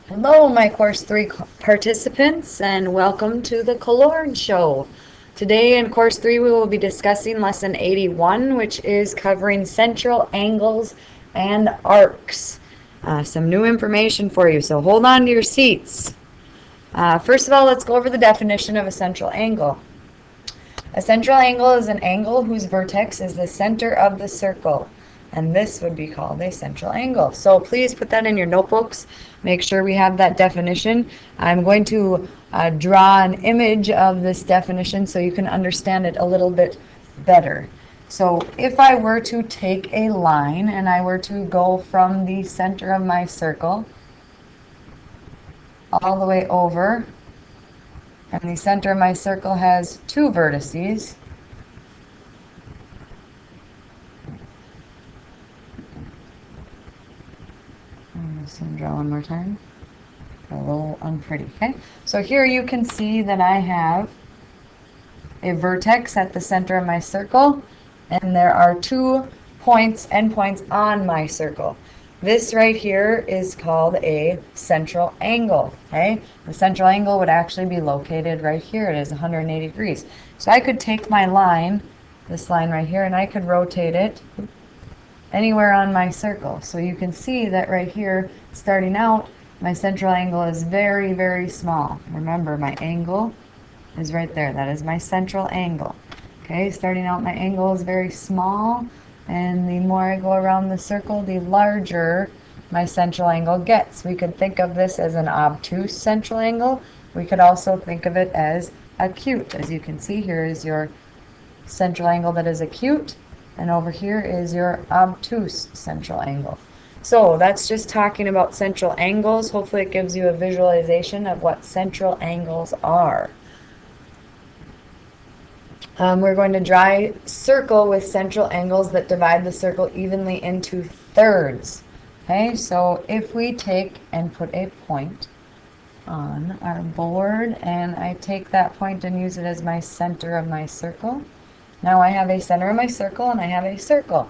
Hello, my Course 3 participants, and welcome to the Kaloran Show. Today in Course 3, we will be discussing Lesson 81, which is covering central angles and arcs. Some new information for you, so hold on to your seats. First of all, let's go over the definition of a central angle. A central angle is an angle whose vertex is the center of the circle, and this would be called a central angle. So please put that in your notebooks. Make sure we have that definition. I'm going to draw an image of this definition so you can understand it a little bit better. So if I were to take a line and I were to go from the center of my circle all the way over, and the center of my circle has two vertices. I'm just going to draw one more time. A little unpretty, okay? So here you can see that I have a vertex at the center of my circle, and there are two endpoints on my circle. This right here is called a central angle, okay? The central angle would actually be located right here. It is 180 degrees. So I could take my line, this line right here, and I could rotate it anywhere on my circle. So you can see that right here, starting out, my central angle is very, very small. Remember, my angle is right there. That is my central angle. Okay, starting out, my angle is very small, and the more I go around the circle, the larger my central angle gets. We could think of this as an obtuse central angle. We could also think of it as acute. As you can see, here is your central angle that is acute, and over here is your obtuse central angle. So that's just talking about central angles. Hopefully it gives you a visualization of what central angles are. We're going to draw a circle with central angles that divide the circle evenly into thirds. Okay, so if we take and put a point on our board, and I take that point and use it as my center of my circle. Now I have a center of my circle and I have a circle.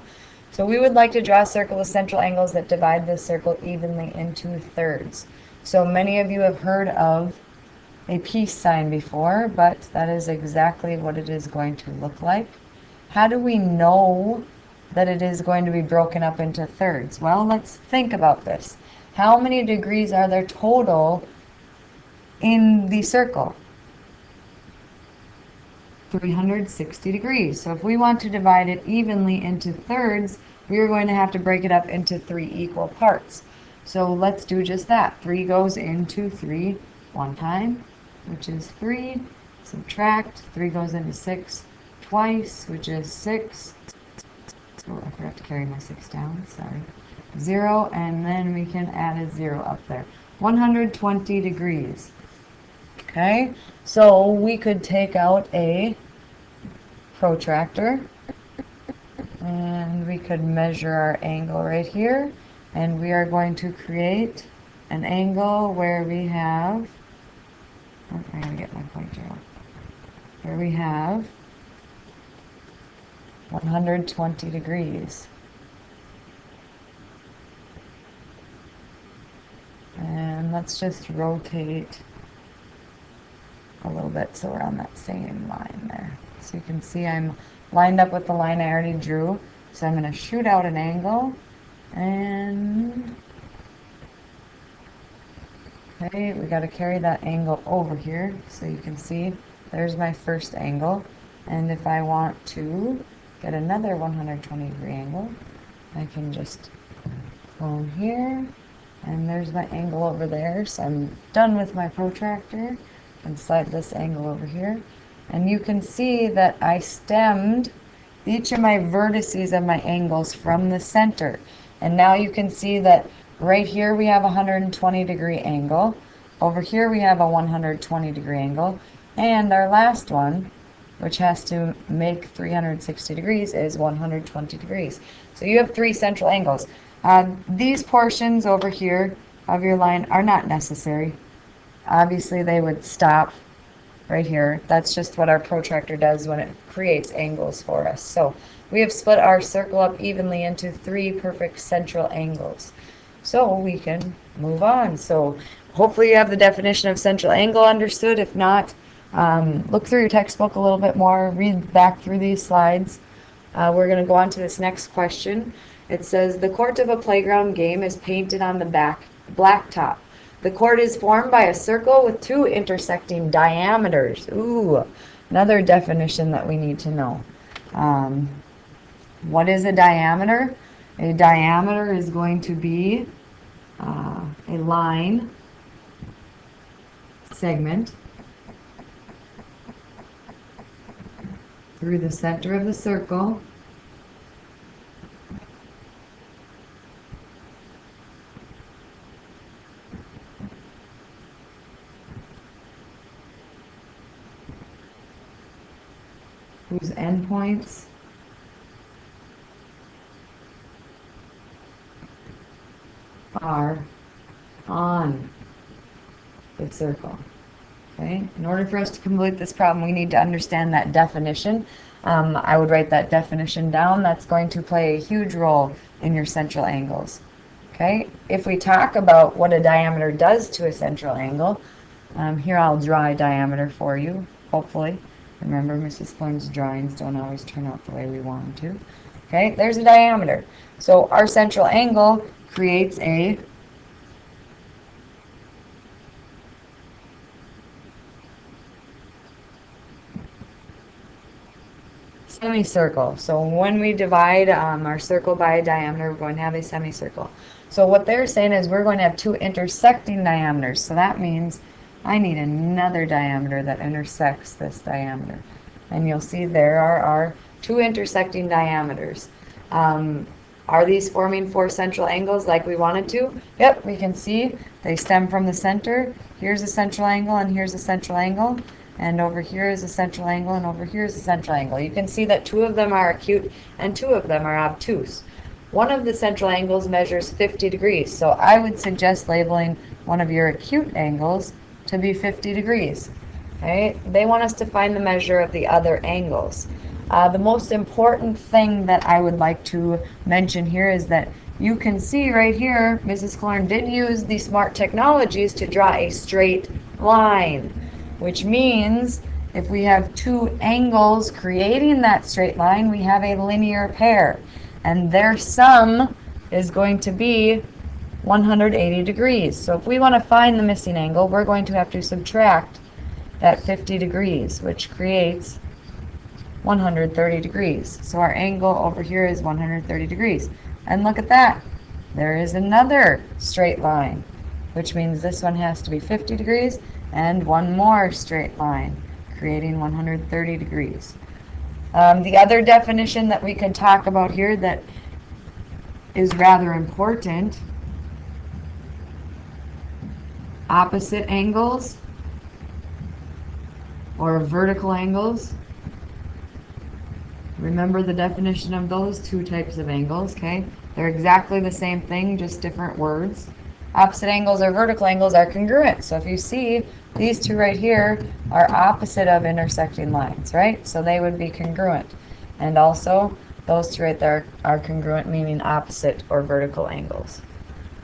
So we would like to draw a circle with central angles that divide the circle evenly into thirds. So many of you have heard of a peace sign before, but that is exactly what it is going to look like. How do we know that it is going to be broken up into thirds? Well, let's think about this. How many degrees are there total in the circle? 360 degrees. So if we want to divide it evenly into thirds, we are going to have to break it up into 3 equal parts. So let's do just that. 3 goes into 3 one time, which is 3. Subtract. 3 goes into 6 twice, which is 6. Oh, I forgot to carry my 6 down. Sorry. 0, and then we can add a 0 up there. 120 degrees. Okay, so we could take out a protractor and we could measure our angle right here, and we are going to create an angle where we have, oh, I gotta get my pointer out, where we have 120 degrees. And let's just rotate a little bit so we're on that same line there. So you can see I'm lined up with the line I already drew. So I'm going to shoot out an angle, and okay, we got to carry that angle over here so you can see there's my first angle. And if I want to get another 120 degree angle, I can just go in here, and there's my angle over there. So I'm done with my protractor and slide this angle over here, and you can see that I stemmed each of my vertices of my angles from the center. And now you can see that right here we have a 120 degree angle, over here we have a 120 degree angle, and our last one, which has to make 360 degrees, is 120 degrees. So you have 3 central angles. These portions over here of your line are not necessary. Obviously they would stop right here. That's just what our protractor does when it creates angles for us. So we have split our circle up evenly into 3 perfect central angles. So we can move on. So hopefully you have the definition of central angle understood. If not, look through your textbook a little bit more, read back through these slides. We're going to go on to this next question. It says, the court of a playground game is painted on the blacktop. The court is formed by a circle with two intersecting diameters. Ooh, another definition that we need to know. What is a diameter? A diameter is going to be a line segment through the center of the circle whose endpoints are on the circle. Okay, in order for us to complete this problem, we need to understand that definition. I would write that definition down. That's going to play a huge role in your central angles. Okay, if we talk about what a diameter does to a central angle, here I'll draw a diameter for you, hopefully. Remember, Mrs. Thorne's drawings don't always turn out the way we want them to. Okay, there's a diameter. So our central angle creates a semicircle. So when we divide our circle by a diameter, we're going to have a semicircle. So what they're saying is we're going to have two intersecting diameters. So that means I need another diameter that intersects this diameter. And you'll see there are our two intersecting diameters. Are these forming four central angles like we wanted to? Yep, we can see they stem from the center. Here's a central angle and here's a central angle. And over here is a central angle, and over here is a central angle. You can see that two of them are acute and two of them are obtuse. One of the central angles measures 50 degrees, so I would suggest labeling one of your acute angles to be 50 degrees. Okay? They want us to find the measure of the other angles. The most important thing that I would like to mention here is that you can see right here, Mrs. Klorn did use the smart technologies to draw a straight line, which means if we have two angles creating that straight line, we have a linear pair, and their sum is going to be 180 degrees. So if we want to find the missing angle, we're going to have to subtract that 50 degrees, which creates 130 degrees. So our angle over here is 130 degrees. And look at that. There is another straight line, which means this one has to be 50 degrees, and one more straight line, creating 130 degrees. The other definition that we can talk about here that is rather important, opposite angles or vertical angles. Remember the definition of those two types of angles, okay? They're exactly the same thing, just different words. Opposite angles or vertical angles are congruent. So if you see, these two right here are opposite of intersecting lines, right? So they would be congruent. And also, those two right there are congruent, meaning opposite or vertical angles.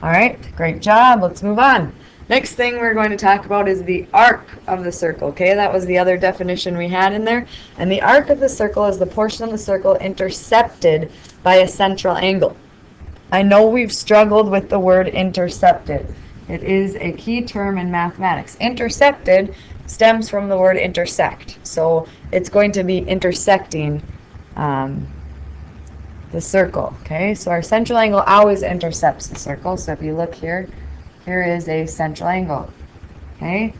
All right, great job. Let's move on. Next thing we're going to talk about is the arc of the circle, okay? That was the other definition we had in there. And the arc of the circle is the portion of the circle intercepted by a central angle. I know we've struggled with the word intercepted. It is a key term in mathematics. Intercepted stems from the word intersect. So it's going to be intersecting the circle, okay? So our central angle always intercepts the circle. So if you look here, here is a central angle, okay?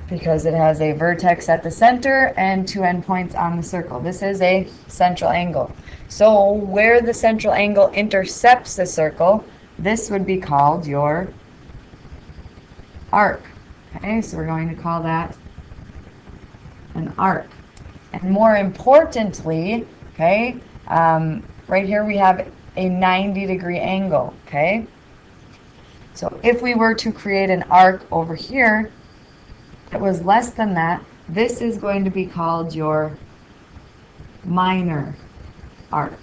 Because it has a vertex at the center and two endpoints on the circle. This is a central angle. So where the central angle intercepts the circle, this would be called your arc. Okay, so we're going to call that an arc. And more importantly, okay, right here we have a 90-degree angle, okay? So if we were to create an arc over here that was less than that, this is going to be called your minor arc.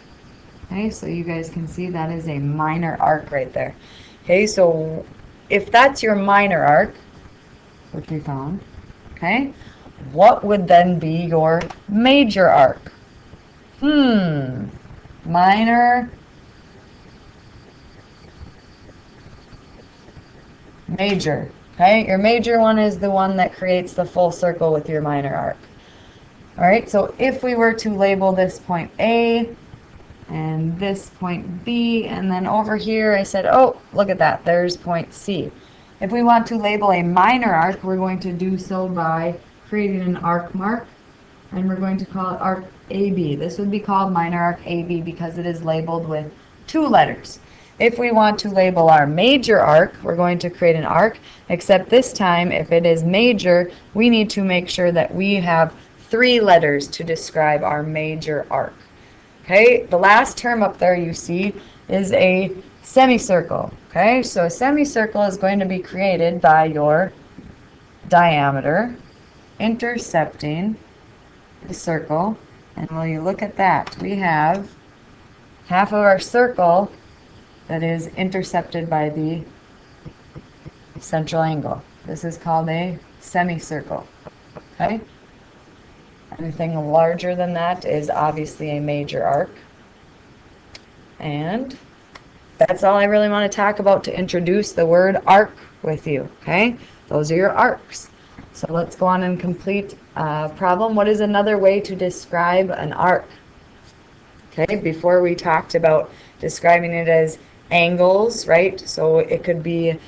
Okay, so you guys can see that is a minor arc right there. Okay, so if that's your minor arc, which we found, okay, what would then be your major arc? Minor, major. Okay, your major one is the one that creates the full circle with your minor arc. All right, so if we were to label this point A and this point B, and then over here I said, oh, look at that, there's point C. If we want to label a minor arc, we're going to do so by creating an arc mark, and we're going to call it arc AB. This would be called minor arc AB because it is labeled with 2 letters. If we want to label our major arc, we're going to create an arc, except this time, if it is major, we need to make sure that we have 3 letters to describe our major arc. Okay, the last term up there you see is a semicircle. Okay, so a semicircle is going to be created by your diameter intercepting the circle. And when you look at that, we have half of our circle that is intercepted by the central angle. This is called a semicircle. Okay? Anything larger than that is obviously a major arc. And that's all I really want to talk about to introduce the word arc with you. Okay? Those are your arcs. So let's go on and complete problem. What is another way to describe an arc? Okay, before we talked about describing it as angles, right? So it could be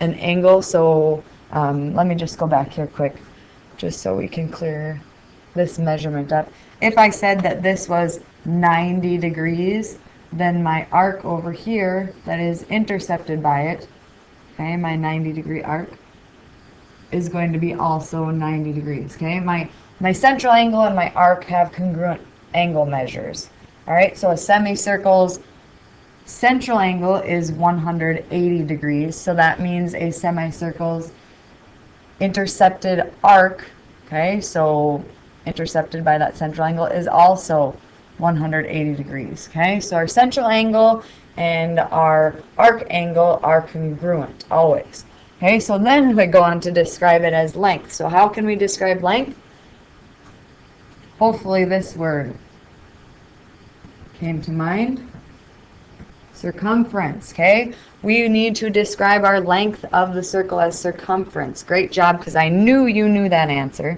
an angle. So let me just go back here quick, just so we can clear this measurement up. If I said that this was 90 degrees, then my arc over here that is intercepted by it, okay, my 90-degree arc, is going to be also 90 degrees, okay? My central angle and my arc have congruent angle measures. All right, so a semicircle's central angle is 180 degrees, so that means a semicircle's intercepted arc, okay, so intercepted by that central angle, is also 180 degrees, okay? So our central angle and our arc angle are congruent, always. Okay, so then we go on to describe it as length. So how can we describe length? Hopefully this word came to mind. Circumference, okay? We need to describe our length of the circle as circumference. Great job, because I knew you knew that answer.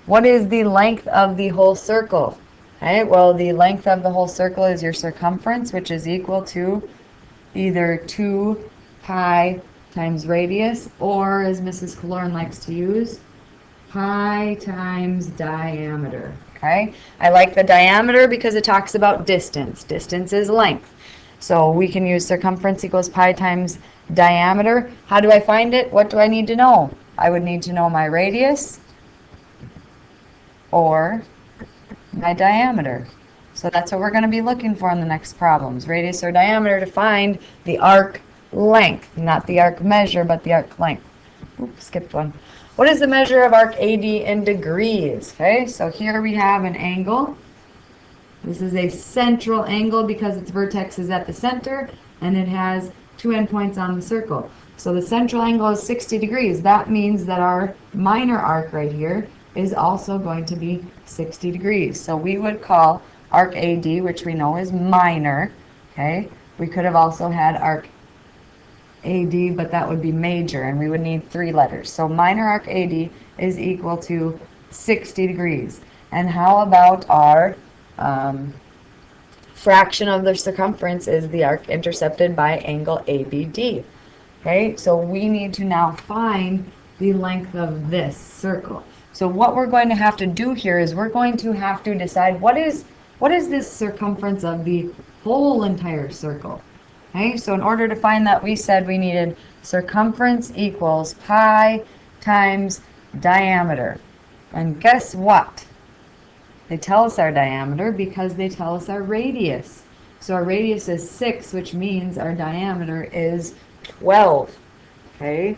What is the length of the whole circle? Okay, well, the length of the whole circle is your circumference, which is equal to either 2 pi times radius, or as Mrs. Kaloran likes to use, pi times diameter. Okay, I like the diameter because it talks about distance. Distance is length. So we can use circumference equals pi times diameter. How do I find it? What do I need to know? I would need to know my radius or my diameter. So that's what we're going to be looking for in the next problems. Radius or diameter to find the arc length. Not the arc measure, but the arc length. Oops, skipped one. What is the measure of arc AD in degrees? Okay, so here we have an angle. This is a central angle because its vertex is at the center and it has 2 endpoints on the circle. So the central angle is 60 degrees. That means that our minor arc right here is also going to be 60 degrees. So we would call arc AD, which we know is minor. Okay, we could have also had arc AD, but that would be major, and we would need 3 letters. So minor arc AD is equal to 60 degrees. And how about our fraction of the circumference is the arc intercepted by angle ABD. Okay, so we need to now find the length of this circle. So what we're going to have to do here is we're going to have to decide what is this circumference of the whole entire circle. Okay, so in order to find that, we said we needed circumference equals pi times diameter. And guess what? They tell us our diameter because they tell us our radius. So our radius is 6, which means our diameter is 12. Okay,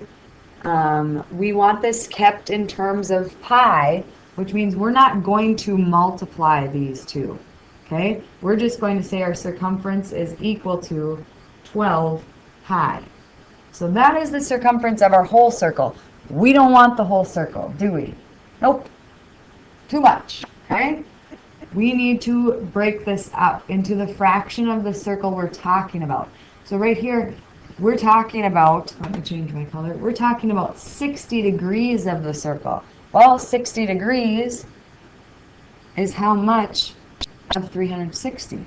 we want this kept in terms of pi, which means we're not going to multiply these two. Okay, we're just going to say our circumference is equal to 12 pi. So that is the circumference of our whole circle. We don't want the whole circle, do we? Nope. Too much, okay? We need to break this up into the fraction of the circle we're talking about. So right here, we're talking about, let me change my color, we're talking about 60 degrees of the circle. Well, 60 degrees is how much of 360?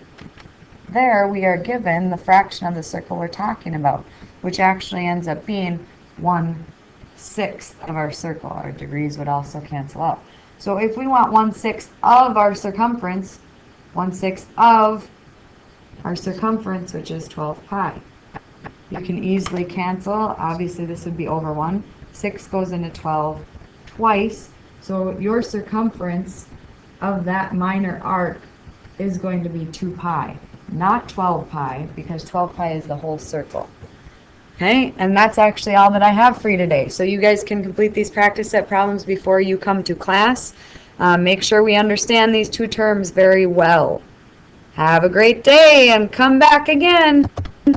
There we are given the fraction of the circle we're talking about, which actually ends up being 1/6 of our circle. Our degrees would also cancel out. So if we want 1/6 of our circumference, 1/6 of our circumference, which is 12 pi. You can easily cancel. Obviously, this would be over 1. 6 goes into 12 twice. So your circumference of that minor arc is going to be 2 pi, not 12 pi, because 12 pi is the whole circle. Okay, and that's actually all that I have for you today. So you guys can complete these practice set problems before you come to class. Make sure we understand these two terms very well. Have a great day and come back again.